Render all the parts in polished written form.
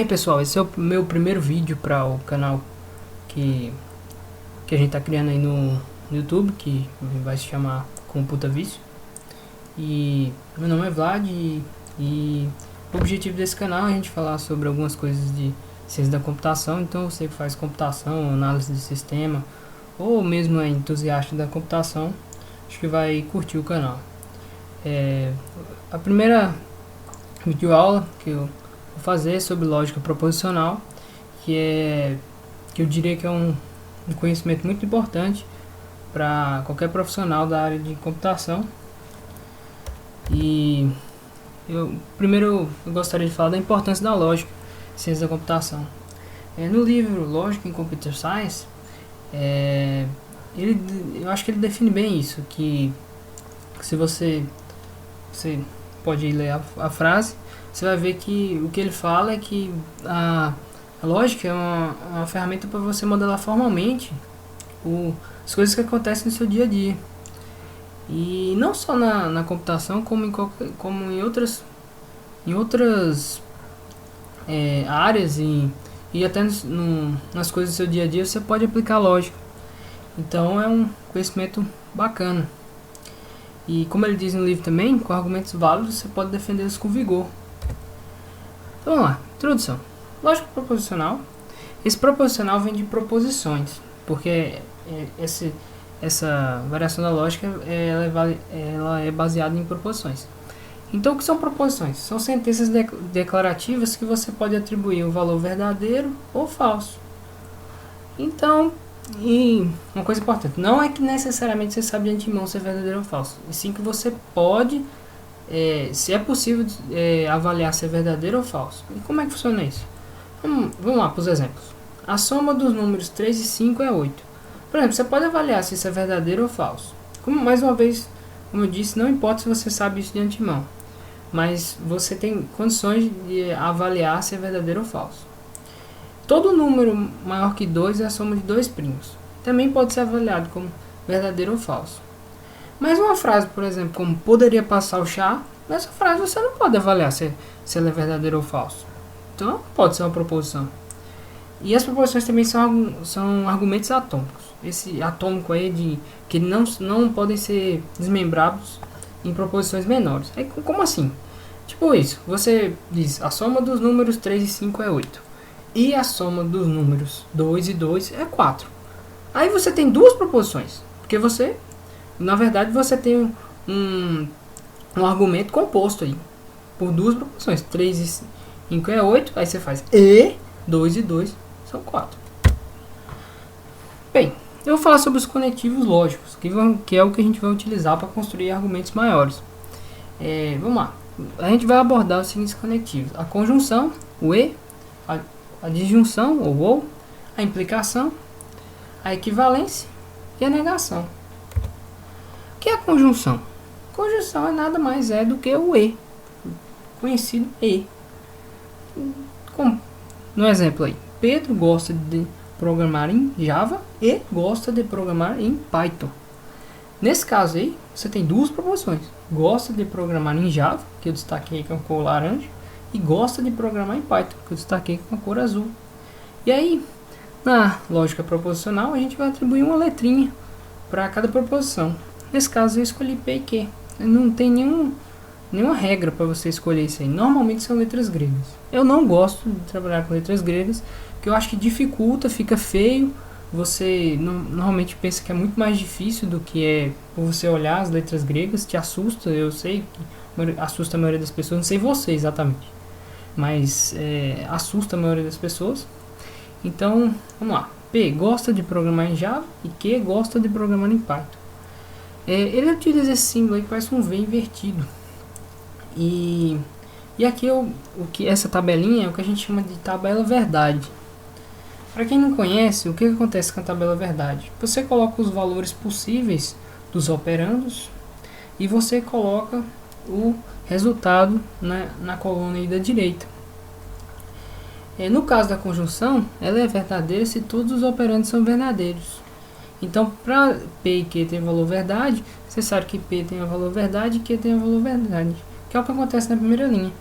Bem, pessoal, esse é o meu primeiro vídeo para o canal que, que a gente tá criando aí no YouTube, que vai se chamar Computa Vício. E meu nome é Vlad e o objetivo desse canal é a gente falar sobre algumas coisas de ciência da computação. Então você que faz computação, análise de sistema ou mesmo é entusiasta da computação, acho que vai curtir o canal. A primeira videoaula que eu vou fazer sobre lógica proposicional, que eu diria que é um conhecimento muito importante para qualquer profissional da área de computação. E primeiro eu gostaria de falar da importância da lógica, ciência da computação. No livro Logic in Computer Science, eu acho que ele define bem isso, que se você pode ler a frase, você vai ver que o que ele fala é que a lógica é uma ferramenta para você modelar formalmente as coisas que acontecem no seu dia a dia. E não só na computação, como em outras áreas e até nas coisas do seu dia a dia você pode aplicar lógica. Então é um conhecimento bacana. E como ele diz no livro também, com argumentos válidos você pode defendê-los com vigor. Então vamos lá, introdução. Lógica proposicional. Esse proposicional vem de proposições, porque essa variação da lógica ela é baseada em proposições. Então o que são proposições? São sentenças declarativas que você pode atribuir um valor verdadeiro ou falso. Então, e uma coisa importante, não é que necessariamente você sabe de antemão se é verdadeiro ou falso, e sim que você pode, se é possível, avaliar se é verdadeiro ou falso. E como é que funciona isso? Vamos lá para os exemplos. A soma dos números 3 e 5 é 8. Por exemplo, você pode avaliar se isso é verdadeiro ou falso. Mais uma vez, como eu disse, não importa se você sabe isso de antemão, mas você tem condições de avaliar se é verdadeiro ou falso. Todo número maior que 2 é a soma de dois primos. Também pode ser avaliado como verdadeiro ou falso. Mas uma frase, por exemplo, como poderia passar o chá, nessa frase você não pode avaliar se ela é verdadeira ou falso. Então pode ser uma proposição. E as proposições também são argumentos atômicos. Esse atômico aí que não podem ser desmembrados em proposições menores. Como assim? Tipo isso, você diz a soma dos números 3 e 5 é 8. E a soma dos números 2 e 2 é 4. Aí você tem duas proposições. Porque na verdade, você tem um argumento composto aí. Por duas proposições. 3 e 5 é 8. Aí você faz 2 e 2 são 4. Bem, eu vou falar sobre os conectivos lógicos. Que é o que a gente vai utilizar para construir argumentos maiores. Vamos lá. A gente vai abordar os seguintes conectivos. A conjunção, o e. A disjunção, ou, a implicação, a equivalência e a negação. O que é a conjunção? Conjunção é nada mais do que o e, conhecido e. No exemplo aí, Pedro gosta de programar em Java e gosta de programar em Python. Nesse caso aí, você tem duas proposições. Gosta de programar em Java, que eu destaquei com a cor laranja, e gosta de programar em Python, que eu destaquei com a cor azul. E aí, na lógica proposicional, a gente vai atribuir uma letrinha para cada proposição. Nesse caso, eu escolhi P e Q. Não tem nenhuma regra para você escolher isso aí. Normalmente são letras gregas. Eu não gosto de trabalhar com letras gregas, porque eu acho que dificulta, fica feio. Você normalmente pensa que é muito mais difícil do que é por você olhar as letras gregas. Te assusta, eu sei que assusta a maioria das pessoas. Não sei você exatamente, mas assusta a maioria das pessoas. Então, vamos lá. P gosta de programar em Java e Q gosta de programar em Python. Ele utiliza esse símbolo aí que parece um V invertido. E aqui essa tabelinha é o que a gente chama de tabela verdade. Para quem não conhece, o que acontece com a tabela verdade? Você coloca os valores possíveis dos operandos e você coloca o resultado na coluna aí da direita. No caso da conjunção, ela é verdadeira se todos os operandos são verdadeiros. Então, para P e Q tem valor verdade, você sabe que P tem o valor verdade e Q tem o valor verdade, que é o que acontece na primeira linha.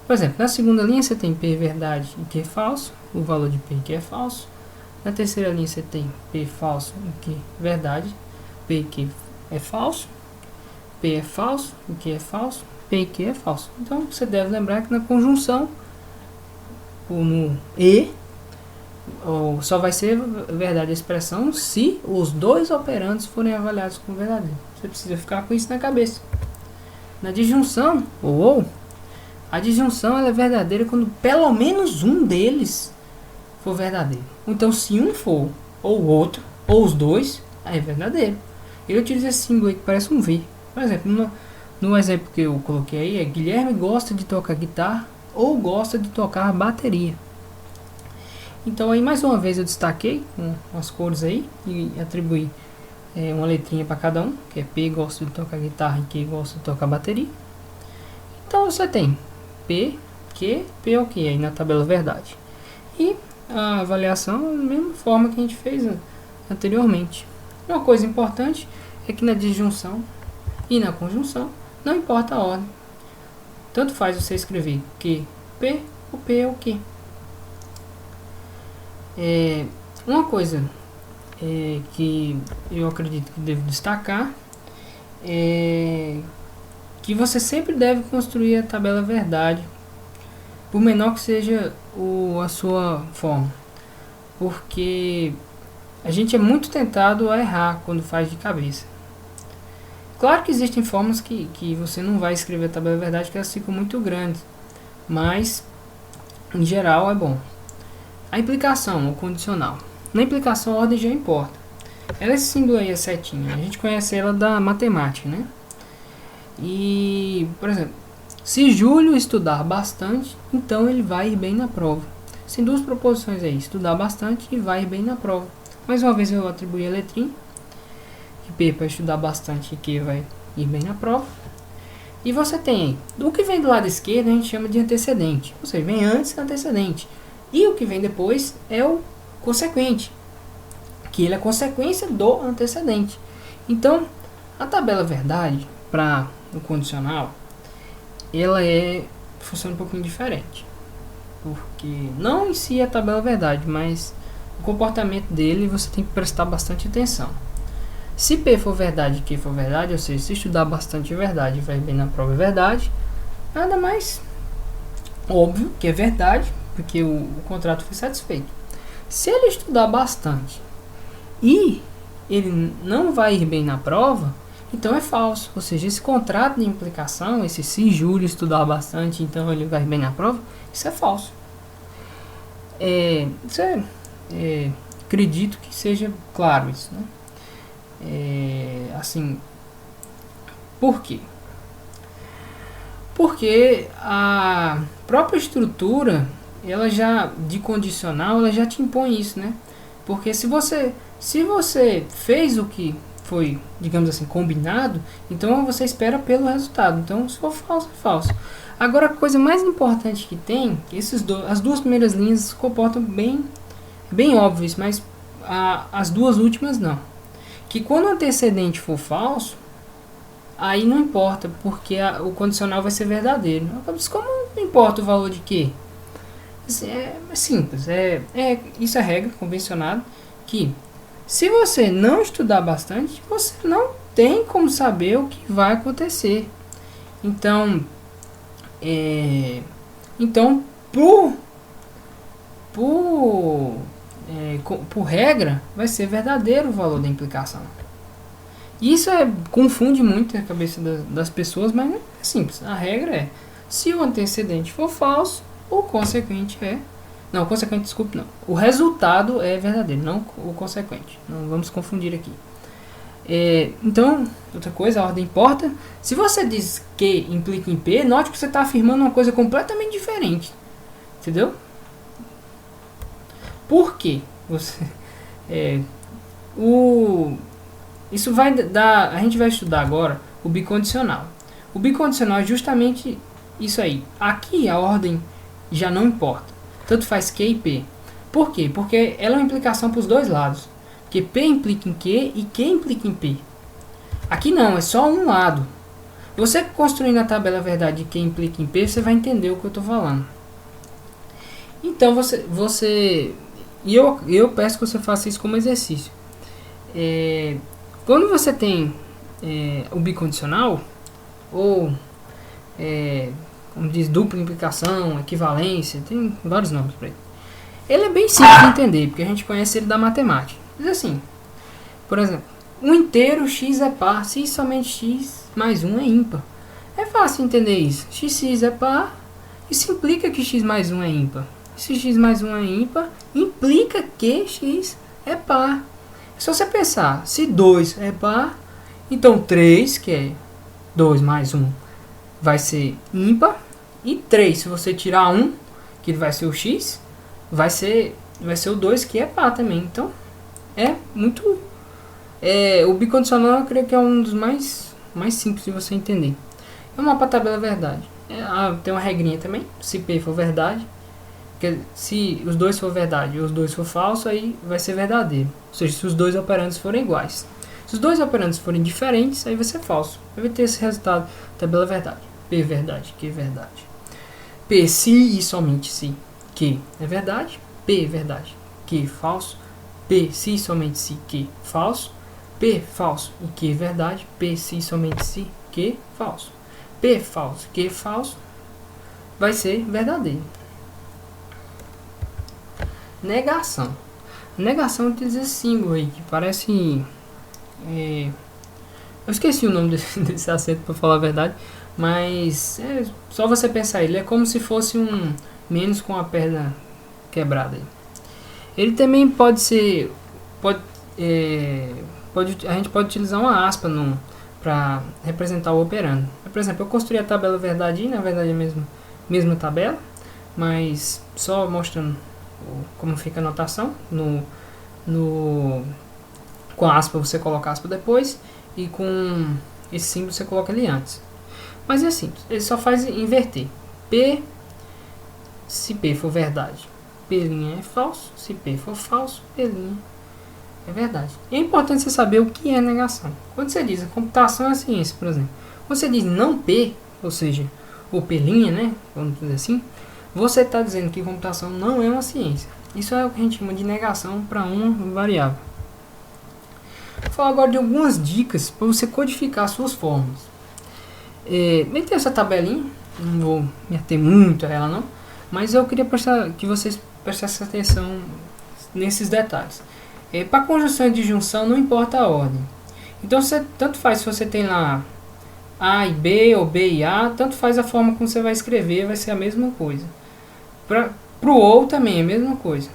Por exemplo, na segunda linha você tem P verdade e Q falso, o valor de P e Q é falso. Na terceira linha você tem P falso e Q verdade, P e Q é falso, P é falso, e Q é falso, P e Q é falso. Então você deve lembrar que na conjunção, ou no E, ou só vai ser verdade a expressão se os dois operandos forem avaliados como verdadeiro. Você precisa ficar com isso na cabeça. Na disjunção, a disjunção ela é verdadeira quando pelo menos um deles for verdadeiro. Então, se um for, ou o outro, ou os dois, aí é verdadeiro. Eu utilizo esse símbolo aí que parece um V. Por exemplo, no exemplo que eu coloquei aí, é Guilherme gosta de tocar guitarra ou gosta de tocar bateria. Então, aí mais uma vez eu destaquei com as cores aí e atribuí uma letrinha para cada um, que é P gosta de tocar guitarra e Q gosta de tocar bateria. Então, você tem P, Q, P ok aí na tabela verdade. E a avaliação da mesma forma que a gente fez anteriormente. Uma coisa importante é que na disjunção e na conjunção não importa a ordem. Tanto faz você escrever Q, P, o P é o Q. Uma coisa que eu acredito que devo destacar é que você sempre deve construir a tabela verdade, por menor que seja a sua forma, porque a gente é muito tentado a errar quando faz de cabeça. Claro que existem formas que você não vai escrever a tabela verdade, que elas ficam muito grandes, mas em geral é bom. A implicação, o condicional. Na implicação a ordem já importa. Ela é esse símbolo aí, a setinha. A gente conhece ela da matemática, né? E, por exemplo, se Júlio estudar bastante, então ele vai ir bem na prova. Tem duas proposições aí, estudar bastante e vai ir bem na prova. Mais uma vez eu atribuí a letrinha, que P para estudar bastante e Q vai ir bem na prova. E você tem o que vem do lado esquerdo a gente chama de antecedente, ou seja, vem antes do antecedente. E o que vem depois é o consequente, que ele é consequência do antecedente. Então, a tabela verdade para o condicional, ela funciona um pouquinho diferente. Porque não em si a tabela verdade, mas o comportamento dele você tem que prestar bastante atenção. Se P for verdade e Q for verdade, ou seja, se estudar bastante verdade vai bem na prova é verdade, nada mais óbvio que é verdade, porque o contrato foi satisfeito. Se ele estudar bastante e ele não vai ir bem na prova, então é falso. Ou seja, esse contrato de implicação, esse se Júlio estudar bastante, então ele vai ir bem na prova, isso é falso. Acredito que seja claro isso, né? Assim, por quê? Porque a própria estrutura, ela já de condicional, ela já te impõe isso, né? Porque se você fez o que foi, digamos assim, combinado, então você espera pelo resultado. Então, se for falso, é falso. Agora, a coisa mais importante que tem, as duas primeiras linhas se comportam bem óbvias, mas as duas últimas não. Que quando o antecedente for falso, aí não importa, porque o condicional vai ser verdadeiro. Como não importa o valor de quê? É simples, isso é regra convencionada, que se você não estudar bastante, você não tem como saber o que vai acontecer. Então, por regra, vai ser verdadeiro o valor da implicação. Isso confunde muito a cabeça das pessoas, mas é simples. A regra é, se o antecedente for falso, o consequente desculpe, não. O resultado é verdadeiro, não o consequente. Não vamos confundir aqui. Então, outra coisa, a ordem importa. Se você diz que implica em P, note que você está afirmando uma coisa completamente diferente. Entendeu? Por quê? Isso vai dar. A gente vai estudar agora o bicondicional. O bicondicional é justamente isso aí. Aqui a ordem já não importa. Tanto faz Q e P. Por quê? Porque ela é uma implicação para os dois lados. Porque P implica em Q e Q implica em P. Aqui não, é só um lado. Você construindo a tabela verdade de Q implica em P, você vai entender o que eu estou falando. Então eu peço que você faça isso como exercício. Quando você tem o bicondicional, ou como diz, dupla implicação, equivalência, tem vários nomes para ele. Ele é bem simples de entender, porque a gente conhece ele da matemática. Diz assim, por exemplo, um inteiro x é par se somente x mais 1 é ímpar. É fácil entender isso. X é par, isso implica que x mais 1 é ímpar. Se x mais 1 é ímpar, implica que x é par. É só você pensar, se 2 é par, então 3, que é 2 mais 1, vai ser ímpar. E 3, se você tirar 1, que vai ser o x, vai ser o 2, que é par também. Então, é muito... o bicondicional eu creio que é um dos mais simples de você entender. É uma para tabela verdade. Tem uma regrinha também, se P for verdade, que se os dois for verdade e os dois for falso, aí vai ser verdadeiro. Ou seja, se os dois operandos forem iguais. Se os dois operandos forem diferentes, aí vai ser falso. Vai ter esse resultado, tabela verdade. P verdade, Q verdade. P se e somente se Q é verdade. P verdade, Q falso. P se e somente se Q falso. P falso e Q verdade. P se e somente se Q falso. P falso, Q falso, vai ser verdadeiro. Negação. Negação utiliza esse símbolo aí, que parece... eu esqueci o nome desse acento, para falar a verdade, mas só você pensar, ele é como se fosse um menos com a perna quebrada. Ele também pode ser... a gente pode utilizar uma aspa para representar o operando. Por exemplo, eu construí a tabela verdade, na verdade é a mesma tabela, mas só mostrando como fica a notação. Com a aspa você coloca a aspa depois, e com esse símbolo você coloca ele antes. Mas é simples, ele só faz inverter. P, se P for verdade, P' é falso. Se P for falso, P' é verdade. É importante você saber o que é negação. Quando você diz a computação é a ciência, por exemplo, você diz não P, ou seja, o P', né, vamos dizer assim, você está dizendo que computação não é uma ciência. Isso é o que a gente chama de negação para uma variável. Vou falar agora de algumas dicas para você codificar suas fórmulas. Tem essa tabelinha, não vou me ater muito a ela não, mas eu queria que vocês prestassem atenção nesses detalhes. Para conjunção e disjunção não importa a ordem. Então tanto faz se você tem lá A e B ou B e A, tanto faz a forma como você vai escrever, vai ser a mesma coisa. Para o ou também é a mesma coisa.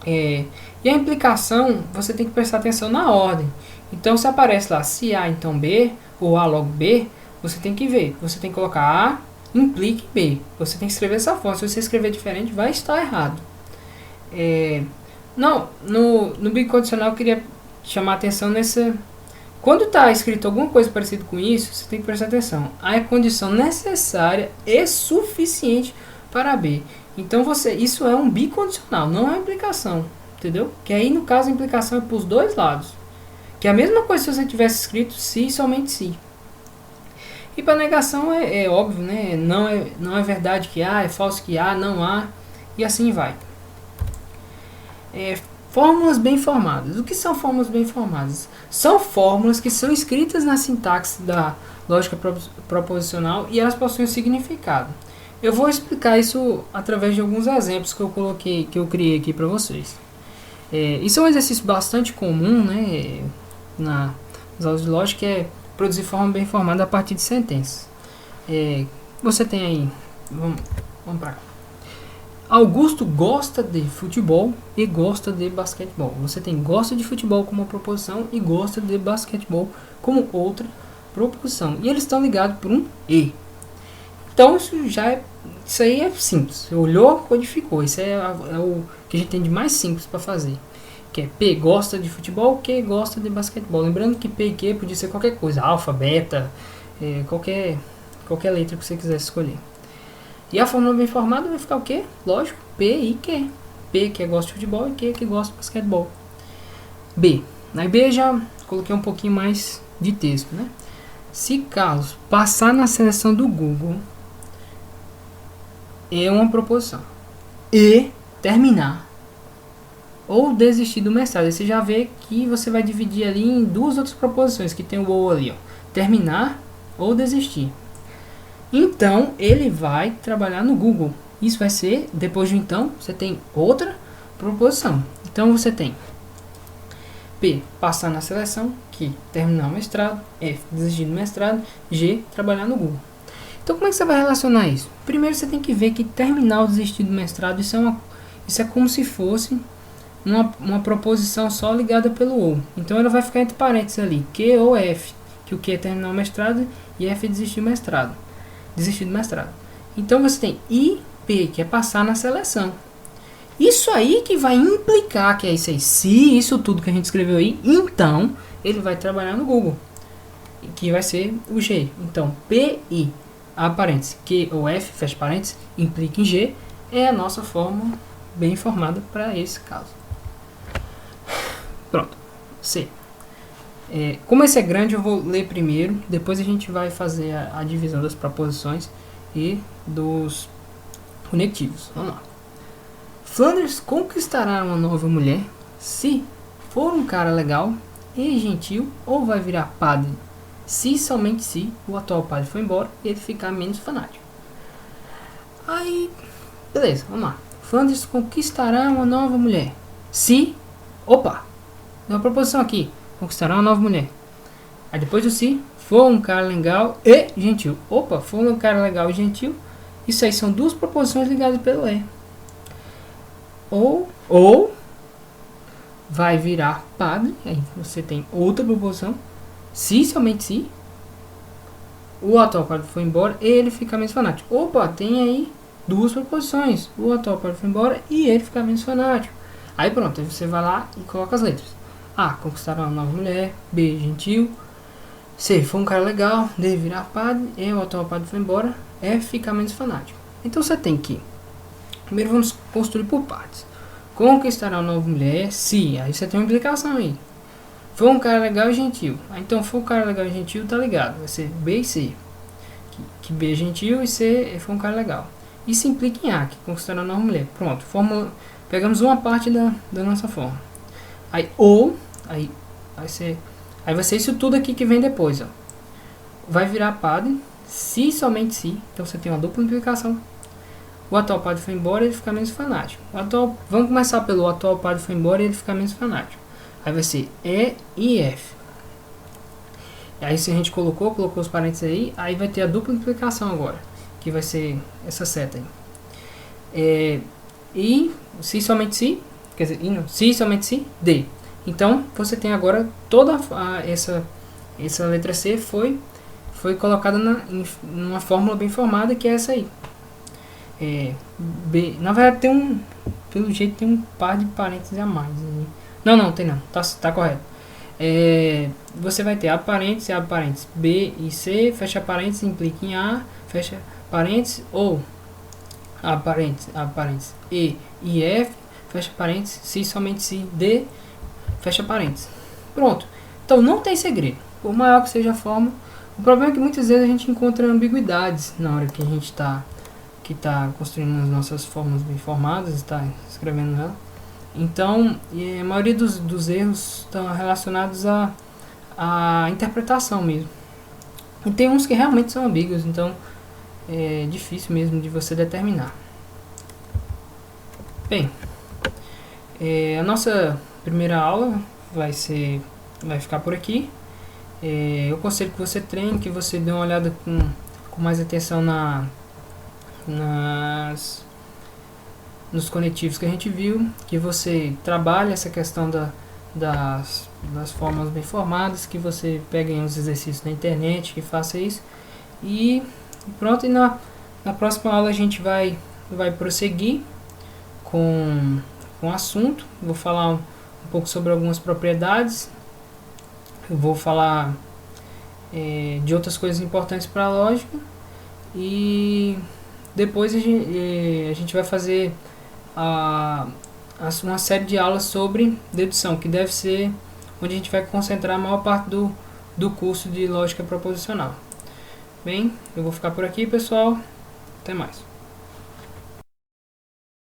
E a implicação, você tem que prestar atenção na ordem. Então se aparece lá se A então B, ou A logo B, você tem que ver. Você tem que colocar A, implique B. Você tem que escrever dessa forma. Se você escrever diferente, vai estar errado. No bicondicional eu queria chamar a atenção nessa... Quando está escrito alguma coisa parecida com isso, você tem que prestar atenção. A é condição necessária e suficiente para B. Então isso é um bicondicional, não é uma implicação. Entendeu? Que aí no caso a implicação é para os dois lados. Que é a mesma coisa se você tivesse escrito se e somente se. E para negação é óbvio, né? Não é verdade que há, é falso que há, não há, e assim vai. Fórmulas bem formadas. O que são fórmulas bem formadas? São fórmulas que são escritas na sintaxe da lógica proposicional e elas possuem um significado. Eu vou explicar isso através de alguns exemplos que eu criei aqui para vocês. Isso é um exercício bastante comum, né, nas aulas de lógica, que é produzir forma bem formada a partir de sentenças. Você tem aí, vamos para cá. Augusto gosta de futebol e gosta de basquetebol. Você tem gosta de futebol como uma proposição e gosta de basquetebol como outra proposição. E eles estão ligados por um e. Então isso aí é simples. Você olhou, codificou. Isso é o que a gente tem de mais simples para fazer. Que é P gosta de futebol, Q gosta de basquetebol. Lembrando que P e Q podia ser qualquer coisa. Alfa, beta, qualquer letra que você quisesse escolher. E a fórmula bem formada vai ficar o quê? Lógico, P e Q. P que gosta de futebol e Q que gosta de basquetebol. B. Na B já coloquei um pouquinho mais de texto, né? Se Carlos passar na seleção do Google, é uma proposição. E terminar ou desistir do mestrado. Aí você já vê que você vai dividir ali em duas outras proposições, que tem o ou ali, ó. Terminar ou desistir. Então, ele vai trabalhar no Google. Isso vai ser, depois de então, você tem outra proposição. Então, você tem P, passar na seleção. Q, terminar o mestrado. F, desistir do mestrado. G, trabalhar no Google. Então, como é que você vai relacionar isso? Primeiro, você tem que ver que terminar ou desistir do mestrado, isso é como se fosse uma proposição só ligada pelo ou. Então, ela vai ficar entre parênteses ali, Q ou F. Que o Q é terminar o mestrado e F é desistir do mestrado. Então, você tem I, P, que é passar na seleção. Isso aí que vai implicar que é isso aí. Se isso tudo que a gente escreveu aí, então ele vai trabalhar no Google, que vai ser o G. Então, P, I, a parênteses, Q ou F, fecha parênteses, implica em G, é a nossa fórmula bem formada para esse caso. Pronto. C. Como esse é grande, eu vou ler primeiro, depois a gente vai fazer a divisão das proposições e dos conectivos. Vamos lá. Flanders conquistará uma nova mulher se for um cara legal e gentil, ou vai virar padre se somente se o atual padre for embora e ele ficar menos fanático. Aí, beleza, vamos lá. Flanders conquistará uma nova mulher se, opa, tem uma proposição aqui, conquistará uma nova mulher. Aí depois do se, for um cara legal e gentil. Opa, for um cara legal e gentil. Isso aí são duas proposições ligadas pelo E. Ou vai virar padre. Aí você tem outra proposição. Se, somente se o atual padre foi embora e ele fica menos fanático. Opa, tem aí duas proposições. O atual padre foi embora e ele fica menos fanático. Aí pronto, aí você vai lá e coloca as letras. A, conquistar uma nova mulher. B, gentil. C, foi um cara legal. D, virar padre. E, o atual padre foi embora. F, ficar menos fanático. Então você tem que... Primeiro vamos construir por partes. Conquistará uma nova mulher. Se, aí você tem uma implicação aí. Foi um cara legal e gentil. Então, foi um cara legal e gentil, tá ligado? Vai ser B e C. Que B é gentil e C foi um cara legal. Isso implica em A, que conquistará uma nova mulher. Pronto, fórmula, pegamos uma parte da nossa forma. Aí, ou, aí vai ser isso tudo aqui que vem depois, ó. Vai virar padre, se somente se. Então, você tem uma dupla implicação. O atual padre foi embora e ele fica menos fanático. Vamos começar pelo atual padre foi embora e ele fica menos fanático. Aí vai ser E e F. E aí se a gente colocou os parênteses aí vai ter a dupla implicação agora. Que vai ser essa seta aí. E se somente se, quer dizer, não, se somente se, D. Então você tem agora toda essa letra C foi colocada numa fórmula bem formada, que é essa aí. B, na verdade pelo jeito tem um par de parênteses a mais. Não, tem não. Tá correto. Você vai ter abre parênteses, B e C, fecha parênteses, implica em A, fecha parênteses, ou abre parênteses, E e F, fecha parênteses, se somente se, D, fecha parênteses. Pronto. Então não tem segredo. Por maior que seja a forma, o problema é que muitas vezes a gente encontra ambiguidades na hora que a gente está construindo as nossas fórmulas bem formadas, está escrevendo ela. Então, a maioria dos erros estão relacionados à interpretação mesmo. E tem uns que realmente são ambíguos, então é difícil mesmo de você determinar. Bem, a nossa primeira aula vai ficar por aqui. Eu aconselho que você treine, que você dê uma olhada com mais atenção nos conectivos que a gente viu, que você trabalhe essa questão das fórmulas bem formadas, que você pegue uns exercícios na internet, que faça isso, e pronto. E na próxima aula a gente vai prosseguir com o assunto. Vou falar um pouco sobre algumas propriedades, eu vou falar de outras coisas importantes para a lógica, e depois a gente vai fazer uma série de aulas sobre dedução, que deve ser onde a gente vai concentrar a maior parte do do curso de lógica proposicional. Bem, eu vou ficar por aqui, pessoal. Até mais.